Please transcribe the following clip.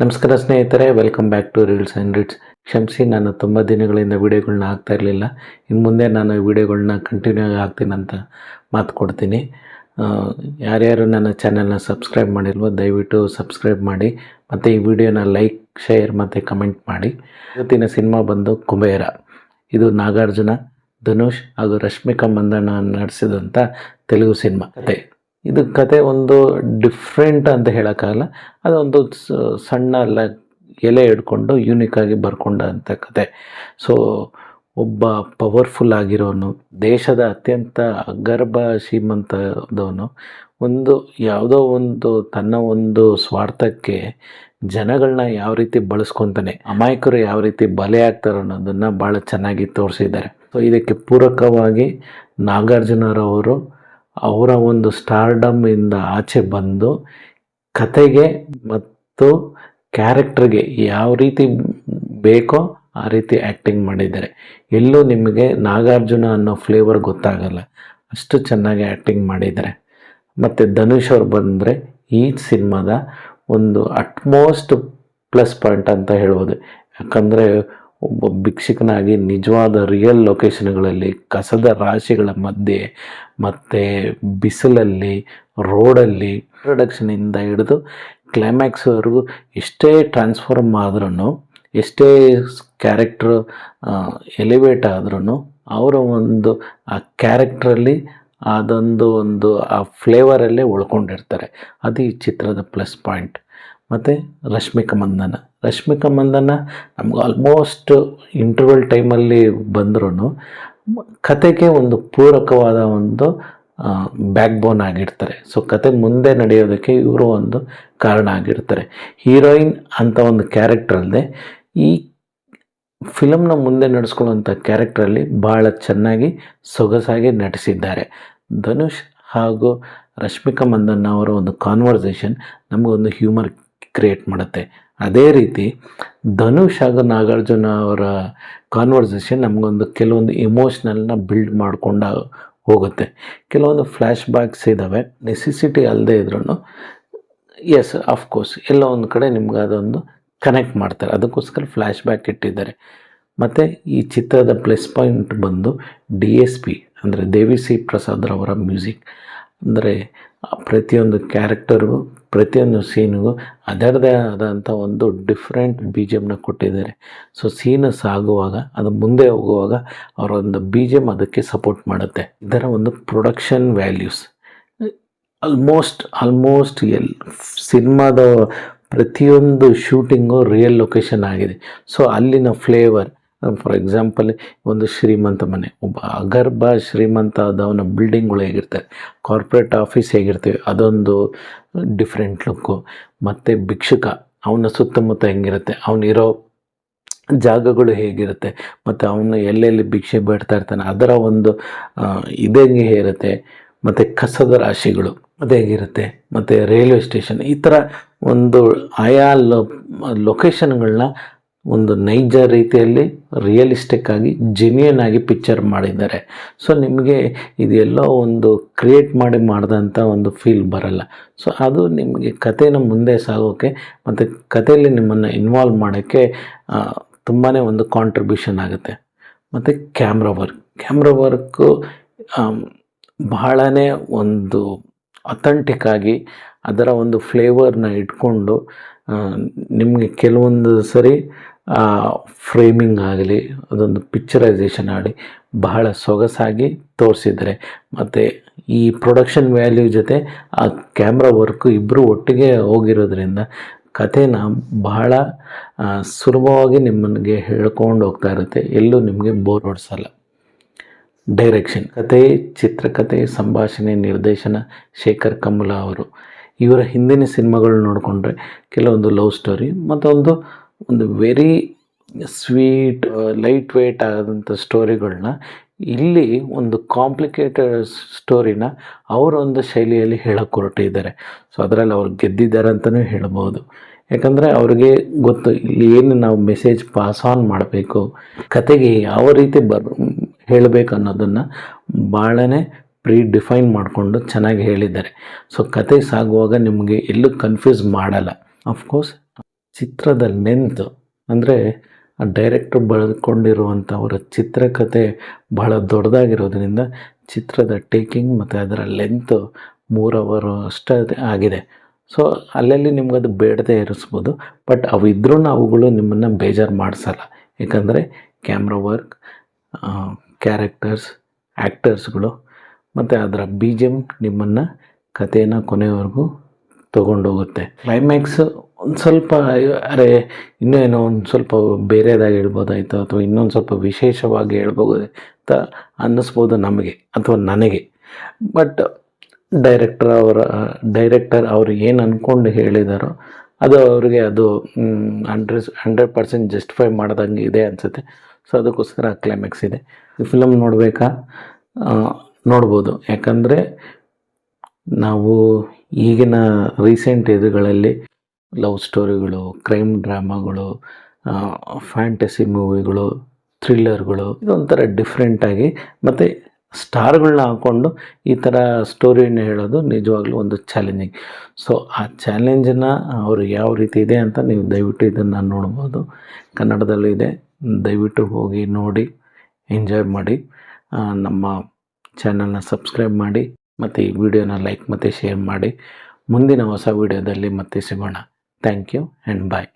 ನಮಸ್ಕಾರ ಸ್ನೇಹಿತರೆ, welcome back to reels and reads. ಕ್ಷಮಿಸಿ, ನಾನು ತುಂಬ ದಿನಗಳಿಂದ ವೀಡಿಯೋಗಳನ್ನ ಹಾಕ್ತಾ ಇರಲಿಲ್ಲ. ಇನ್ನು ಮುಂದೆ ನಾನು ವೀಡಿಯೋಗಳನ್ನ ಕಂಟಿನ್ಯೂ ಆಗಿ ಹಾಕ್ತೀನಿ ಅಂತ ಮಾತು ಕೊಡ್ತೀನಿ. ಯಾರ್ಯಾರು ನನ್ನ ಚಾನಲ್ನ ಸಬ್ಸ್ಕ್ರೈಬ್ ಮಾಡಿಲ್ವೋ ದಯವಿಟ್ಟು ಸಬ್ಸ್ಕ್ರೈಬ್ ಮಾಡಿ, ಮತ್ತು ಈ ವಿಡಿಯೋನ ಲೈಕ್, ಶೇರ್ ಮತ್ತು ಕಮೆಂಟ್ ಮಾಡಿ. ಇವತ್ತಿನ ಸಿನಿಮಾ ಬಂದು ಕುಬೇರ. ಇದು ನಾಗಾರ್ಜುನ, ಧನುಷ್ ಹಾಗೂ ರಶ್ಮಿಕಾ ಮಂದಣ್ಣ ನಡೆಸಿದಂಥ ತೆಲುಗು ಸಿನಿಮಾ ಕತೆ. ಇದು ಕತೆ ಒಂದು ಡಿಫ್ರೆಂಟ್ ಅಂತ ಹೇಳೋಕ್ಕಾಗಲ್ಲ. ಅದೊಂದು ಸಣ್ಣ ಎಲೆ ಹಿಡ್ಕೊಂಡು ಯೂನಿಕ್ಕಾಗಿ ಬರ್ಕೊಂಡಂಥ ಕತೆ. ಸೊ ಒಬ್ಬ ಪವರ್ಫುಲ್ ಆಗಿರೋನು, ದೇಶದ ಅತ್ಯಂತ ಅಗರ್ಭ ಶ್ರೀಮಂತದವನು ಯಾವುದೋ ಒಂದು ತನ್ನ ಒಂದು ಸ್ವಾರ್ಥಕ್ಕೆ ಜನಗಳನ್ನ ಯಾವ ರೀತಿ ಬಳಸ್ಕೊತಾನೆ, ಅಮಾಯಕರು ಯಾವ ರೀತಿ ಬಲೆ ಆಗ್ತಾರೆ ಅನ್ನೋದನ್ನು ಭಾಳ ಚೆನ್ನಾಗಿ ತೋರಿಸಿದ್ದಾರೆ. ಸೊ ಇದಕ್ಕೆ ಪೂರಕವಾಗಿ ನಾಗಾರ್ಜುನರವರು ಅವರ ಒಂದು ಸ್ಟಾರ್ಡಮ್ ಇಂದ ಆಚೆ ಬಂದು ಕತೆಗೆ ಮತ್ತು ಕ್ಯಾರೆಕ್ಟರ್ಗೆ ಯಾವ ರೀತಿ ಬೇಕೋ ಆ ರೀತಿ ಆ್ಯಕ್ಟಿಂಗ್ ಮಾಡಿದ್ದಾರೆ. ಎಲ್ಲೂ ನಿಮಗೆ ನಾಗಾರ್ಜುನ ಅನ್ನೋ ಫ್ಲೇವರ್ ಗೊತ್ತಾಗಲ್ಲ, ಅಷ್ಟು ಚೆನ್ನಾಗಿ ಆ್ಯಕ್ಟಿಂಗ್ ಮಾಡಿದ್ದಾರೆ. ಮತ್ತು ಧನುಷ್ ಅವ್ರು ಬಂದರೆ ಈ ಸಿನಿಮಾದ ಒಂದು ಅಟ್ಮೋಸ್ಟ್ ಪ್ಲಸ್ ಪಾಯಿಂಟ್ ಅಂತ ಹೇಳ್ಬೋದು. ಯಾಕಂದರೆ ಒಬ್ಬ ಭಿಕ್ಷುಕನಾಗಿ ನಿಜವಾದ ರಿಯಲ್ ಲೊಕೇಶನ್ಗಳಲ್ಲಿ, ಕಸದ ರಾಶಿಗಳ ಮಧ್ಯೆ ಮತ್ತು ಬಿಸಿಲಲ್ಲಿ, ರೋಡಲ್ಲಿ, ಇಂಟ್ರಡಕ್ಷನಿಂದ ಹಿಡಿದು ಕ್ಲೈಮ್ಯಾಕ್ಸ್ವರೆಗೂ ಎಷ್ಟೇ ಟ್ರಾನ್ಸ್ಫಾರ್ಮ್ ಆದ್ರೂ, ಎಷ್ಟೇ ಕ್ಯಾರೆಕ್ಟ್ರು ಎಲಿವೇಟ್ ಆದ್ರೂ ಅವರ ಆ ಕ್ಯಾರೆಕ್ಟ್ರಲ್ಲಿ ಅದೊಂದು ಆ ಫ್ಲೇವರಲ್ಲೇ ಉಳ್ಕೊಂಡಿರ್ತಾರೆ. ಅದು ಈ ಚಿತ್ರದ ಪ್ಲಸ್ ಪಾಯಿಂಟ್. ಮತ್ತು ರಶ್ಮಿಕಾ ಮಂದಣ್ಣ ನಮ್ಗೆ ಆಲ್ಮೋಸ್ಟ್ ಇಂಟರ್ವಲ್ ಟೈಮಲ್ಲಿ ಬಂದ್ರೂ ಕತೆಗೆ ಒಂದು ಪೂರಕವಾದ ಒಂದು ಬ್ಯಾಕ್ ಬೋನ್ ಆಗಿರ್ತಾರೆ. ಸೊ ಕತೆ ಮುಂದೆ ನಡೆಯೋದಕ್ಕೆ ಇವರು ಒಂದು ಕಾರಣ ಆಗಿರ್ತಾರೆ. ಹೀರೋಯಿನ್ ಅಂತ ಒಂದು ಕ್ಯಾರೆಕ್ಟರ್ ಅಲ್ಲದೆ ಈ ಫಿಲಮ್ನ ಮುಂದೆ ನಡೆಸ್ಕೊಳ್ಳುವಂಥ ಕ್ಯಾರೆಕ್ಟ್ರಲ್ಲಿ ಭಾಳ ಚೆನ್ನಾಗಿ ಸೊಗಸಾಗಿ ನಟಿಸಿದ್ದಾರೆ. ಧನುಷ್ ಹಾಗೂ ರಶ್ಮಿಕಾ ಮಂದಣ್ಣ ಅವರ ಒಂದು ಕಾನ್ವರ್ಸೇಷನ್ ನಮಗೊಂದು ಹ್ಯೂಮರ್ ಕ್ರಿಯೇಟ್ ಮಾಡುತ್ತೆ. ಅದೇ ರೀತಿ ಧನುಷ್ ಹಾಗೂ ನಾಗಾರ್ಜುನ ಅವರ ಕಾನ್ವರ್ಸೇಷನ್ ನಮಗೊಂದು ಕೆಲವೊಂದು ಇಮೋಷ್ನಲ್ನ ಬಿಲ್ಡ್ ಮಾಡ್ಕೊಂಡು ಹೋಗುತ್ತೆ. ಕೆಲವೊಂದು ಫ್ಲ್ಯಾಶ್ ಬ್ಯಾಕ್ಸ್ ಇದ್ದಾವೆ, ನೆಸೆಸಿಟಿ ಅಲ್ಲದೆ ಇದ್ರೂ ಎಸ್ ಅಫ್ಕೋರ್ಸ್ ಎಲ್ಲೋ ಒಂದು ಕಡೆ ನಿಮ್ಗೆ ಅದೊಂದು ಕನೆಕ್ಟ್ ಮಾಡ್ತಾರೆ, ಅದಕ್ಕೋಸ್ಕರ ಫ್ಲ್ಯಾಶ್ ಬ್ಯಾಕ್ ಇಟ್ಟಿದ್ದಾರೆ. ಮತ್ತು ಈ ಚಿತ್ರದ ಪ್ಲಸ್ ಪಾಯಿಂಟ್ ಬಂದು DSP ಅಂದರೆ ದೇವಿ ಸಿ ಪ್ರಸಾದ್ರವರ ಮ್ಯೂಸಿಕ್. ಅಂದರೆ ಪ್ರತಿಯೊಂದು ಕ್ಯಾರೆಕ್ಟರ್ಗೂ, ಪ್ರತಿಯೊಂದು ಸೀನಿಗೂ ಅದರದೇ ಆದಂಥ ಒಂದು ಡಿಫ್ರೆಂಟ್ BGM ಕೊಟ್ಟಿದ್ದಾರೆ. ಸೊ ಸೀನು ಸಾಗುವಾಗ, ಅದು ಮುಂದೆ ಹೋಗುವಾಗ ಅವರ ಒಂದು BGM ಅದಕ್ಕೆ ಸಪೋರ್ಟ್ ಮಾಡುತ್ತೆ. ಇದರ ಒಂದು ಪ್ರೊಡಕ್ಷನ್ ವ್ಯಾಲ್ಯೂಸ್ ಆಲ್ಮೋಸ್ಟ್ ಸಿನಿಮಾದ ಪ್ರತಿಯೊಂದು ಶೂಟಿಂಗು ರಿಯಲ್ ಲೊಕೇಶನ್ ಆಗಿದೆ. ಸೊ ಅಲ್ಲಿನ ಫ್ಲೇವರ್, ಫಾರ್ ಎಕ್ಸಾಂಪಲ್ ಒಂದು ಶ್ರೀಮಂತ ಮನೆ, ಒಬ್ಬ ಅಗರ್ಭ ಶ್ರೀಮಂತ ಆದವನ ಬಿಲ್ಡಿಂಗ್ಗಳು ಹೇಗಿರ್ತವೆ, ಕಾರ್ಪೊರೇಟ್ ಆಫೀಸ್ ಹೇಗಿರ್ತವೆ, ಅದೊಂದು ಡಿಫ್ರೆಂಟ್ ಲುಕ್ಕು. ಮತ್ತು ಭಿಕ್ಷುಕ, ಅವನ ಸುತ್ತಮುತ್ತ ಹೆಂಗಿರುತ್ತೆ, ಅವನಿರೋ ಜಾಗಗಳು ಹೇಗಿರುತ್ತೆ, ಮತ್ತು ಅವನು ಎಲ್ಲೆಲ್ಲಿ ಭಿಕ್ಷೆ ಬೇಡ್ತಾ ಇರ್ತಾನೆ ಅದರ ಒಂದು ಇದಂಗೆ ಇರುತ್ತೆ. ಮತ್ತು ಕಸದ ರಾಶಿಗಳು ಅದು ಹೇಗಿರುತ್ತೆ, ಮತ್ತು ರೈಲ್ವೆ ಸ್ಟೇಷನ್, ಈ ಥರ ಒಂದು ಆಯಾ ಲೊಕೇಶನ್ಗಳನ್ನ ಒಂದು ನೈಜ ರೀತಿಯಲ್ಲಿ ರಿಯಲಿಸ್ಟಿಕ್ ಆಗಿ ಜೆನ್ಯೂನ್ ಆಗಿ ಪಿಕ್ಚರ್ ಮಾಡಿದ್ದಾರೆ. ಸೊ ನಿಮಗೆ ಇದೆಲ್ಲೋ ಒಂದು ಕ್ರಿಯೇಟ್ ಮಾಡಿದಂಥ ಒಂದು ಫೀಲ್ ಬರಲ್ಲ. ಸೊ ಅದು ನಿಮಗೆ ಕಥೆನ ಮುಂದೆ ಸಾಗೋಕ್ಕೆ ಮತ್ತು ಕಥೆಯಲ್ಲಿ ನಿಮ್ಮನ್ನು ಇನ್ವಾಲ್ವ್ ಮಾಡೋಕ್ಕೆ ತುಂಬಾ ಒಂದು ಕಾಂಟ್ರಿಬ್ಯೂಷನ್ ಆಗುತ್ತೆ. ಮತ್ತು ಕ್ಯಾಮ್ರಾ ವರ್ಕು ಬಹಳನೇ ಒಂದು ಅಥೆಂಟಿಕ್ ಆಗಿ ಅದರ ಒಂದು ಫ್ಲೇವರ್ನ ಇಟ್ಕೊಂಡು ನಿಮಗೆ ಕೆಲವೊಂದು ಸರಿ ಫ್ರೇಮಿಂಗ್ ಆಗಲಿ, ಅದೊಂದು ಪಿಕ್ಚರೈಸೇಷನ್ ಆಗಲಿ ಬಹಳ ಸೊಗಸಾಗಿ ತೋರಿಸಿದ್ದಾರೆ. ಮತ್ತು ಈ ಪ್ರೊಡಕ್ಷನ್ ವ್ಯಾಲ್ಯೂ ಜೊತೆ ಆ ಕ್ಯಾಮ್ರಾ ವರ್ಕು ಇಬ್ಬರು ಒಟ್ಟಿಗೆ ಹೋಗಿರೋದ್ರಿಂದ ಕಥೆನ ಬಹಳ ಸುಲಭವಾಗಿ ನಿಮ್ಮನಿಗೆ ಹೇಳ್ಕೊಂಡು ಹೋಗ್ತಾ ಇರುತ್ತೆ, ಎಲ್ಲೂ ನಿಮಗೆ ಬೋರ್ ಹೊಡಿಸಲ್ಲ. ಡೈರೆಕ್ಷನ್, ಚಿತ್ರಕಥೆ, ಸಂಭಾಷಣೆ, ನಿರ್ದೇಶನ ಶೇಖರ್ ಕಮಲಾ ಅವರು. ಇವರ ಹಿಂದಿನ ಸಿನಿಮಾಗಳು ನೋಡಿಕೊಂಡ್ರೆ ಕೆಲವೊಂದು ಲವ್ ಸ್ಟೋರಿ ಮತ್ತು ಒಂದು ವೆರಿ ಸ್ವೀಟ್ ಲೈಟ್ ವೇಟ್ ಆದಂಥ ಸ್ಟೋರಿಗಳನ್ನ ಇಲ್ಲಿ ಒಂದು ಕಾಂಪ್ಲಿಕೇಟೆಡ್ ಸ್ಟೋರಿನ ಅವರೊಂದು ಶೈಲಿಯಲ್ಲಿ ಹೇಳೋಕ್ಕೆ ಹೊರಟಿದ್ದಾರೆ. ಸೊ ಅದರಲ್ಲಿ ಅವ್ರು ಗೆದ್ದಿದ್ದಾರೆ ಅಂತಲೂ ಹೇಳ್ಬೋದು. ಯಾಕಂದರೆ ಅವ್ರಿಗೆ ಗೊತ್ತು ಇಲ್ಲಿ ಏನು ನಾವು ಮೆಸೇಜ್ ಪಾಸ್ ಆನ್ ಮಾಡಬೇಕು, ಕತೆಗೆ ಯಾವ ರೀತಿ ಹೇಳಬೇಕು ಅನ್ನೋದನ್ನು ಭಾಳನೇ ಡಿಫೈನ್ ಮಾಡಿಕೊಂಡು ಚೆನ್ನಾಗಿ ಹೇಳಿದ್ದಾರೆ. ಸೊ ಕತೆ ಸಾಗುವಾಗ ನಿಮಗೆ ಎಲ್ಲೂ ಕನ್ಫ್ಯೂಸ್ ಮಾಡಲ್ಲ. ಅಫ್ಕೋರ್ಸ್ ಚಿತ್ರದ ಲೆಂತ್ ಅಂದರೆ ಆ ಡೈರೆಕ್ಟ್ರ್ ಬರೆದುಕೊಂಡಿರುವಂಥ ಅವರ ಚಿತ್ರಕಥೆ ಬಹಳ ದೊಡ್ಡದಾಗಿರೋದ್ರಿಂದ ಚಿತ್ರದ ಟೇಕಿಂಗ್ ಮತ್ತು ಅದರ ಲೆಂತು 3 ಅವರು ಅಷ್ಟೇ ಆಗಿದೆ. ಸೊ ಅಲ್ಲಲ್ಲಿ ನಿಮ್ಗದು ಬೇಡದೇ ಇರಿಸ್ಬೋದು, ಬಟ್ ಅವಿದ್ರೂ ಅವುಗಳು ನಿಮ್ಮನ್ನು ಬೇಜಾರು ಮಾಡಿಸಲ್ಲ. ಏಕೆಂದರೆ ಕ್ಯಾಮ್ರಾ ವರ್ಕ್, ಕ್ಯಾರೆಕ್ಟರ್ಸ್, ಆ್ಯಕ್ಟರ್ಸ್ಗಳು ಮತ್ತು ಅದರ ಬಿ ಜಿ ಎಮ್ ನಿಮ್ಮನ್ನು ಕಥೆನ ಕೊನೆವರೆಗೂ ತೊಗೊಂಡೋಗುತ್ತೆ. ಕ್ಲೈಮ್ಯಾಕ್ಸು ಒಂದು ಸ್ವಲ್ಪ ಅರೆ ಇನ್ನೇನೋ ಒಂದು ಸ್ವಲ್ಪ ಬೇರೆದಾಗಿ ಹೇಳ್ಬೋದಾಯಿತು ಅಥವಾ ಇನ್ನೊಂದು ಸ್ವಲ್ಪ ವಿಶೇಷವಾಗಿ ಹೇಳ್ಬೋದು ಅಂತ ಅನ್ನಿಸ್ಬೋದು ನಮಗೆ ಅಥವಾ ನನಗೆ. ಬಟ್ ಡೈರೆಕ್ಟರ್ ಅವರು ಏನು ಅಂದ್ಕೊಂಡು ಹೇಳಿದಾರೋ ಅದು ಅವ್ರಿಗೆ ಅದು 100% ಜಸ್ಟಿಫೈ ಮಾಡ್ದಂಗೆ ಇದೆ ಅನಿಸುತ್ತೆ. ಸೊ ಅದಕ್ಕೋಸ್ಕರ ಕ್ಲೈಮ್ಯಾಕ್ಸ್ ಇದೆ. ಈ ಫಿಲಮ್ ನೋಡಬೇಕಾ? ನೋಡ್ಬೋದು. ಯಾಕಂದರೆ ನಾವು ಈಗಿನ ರೀಸೆಂಟ್ ಇದುಗಳಲ್ಲಿ ಲವ್ ಸ್ಟೋರಿಗಳು, ಕ್ರೈಮ್ ಡ್ರಾಮಾಗಳು, ಫ್ಯಾಂಟಸಿ ಮೂವಿಗಳು, ಥ್ರಿಲ್ಲರ್ಗಳು ಇದೊಂಥರ ಡಿಫ್ರೆಂಟಾಗಿ ಮತ್ತು ಸ್ಟಾರ್ಗಳನ್ನ ಹಾಕ್ಕೊಂಡು ಈ ಥರ ಸ್ಟೋರಿನ ಹೇಳೋದು ನಿಜವಾಗ್ಲೂ ಒಂದು ಚಾಲೆಂಜಿಂಗ್. ಸೊ ಆ ಚಾಲೆಂಜನ್ನು ಅವರು ಯಾವ ರೀತಿ ಇದೆ ಅಂತ ನೀವು ದಯವಿಟ್ಟು ಇದನ್ನು ನೋಡ್ಬೋದು. ಕನ್ನಡದಲ್ಲೂ ಇದೆ, ದಯವಿಟ್ಟು ಹೋಗಿ ನೋಡಿ ಎಂಜಾಯ್ ಮಾಡಿ. ನಮ್ಮ ಚಾನಲ್ನ ಸಬ್ಸ್ಕ್ರೈಬ್ ಮಾಡಿ ಮತ್ತು ಈ ವಿಡಿಯೋನ ಲೈಕ್ ಮತ್ತು ಶೇರ್ ಮಾಡಿ. ಮುಂದಿನ ಹೊಸ ವಿಡಿಯೋದಲ್ಲಿ ಮತ್ತೆ ಸಿಗೋಣ. Thank you and bye.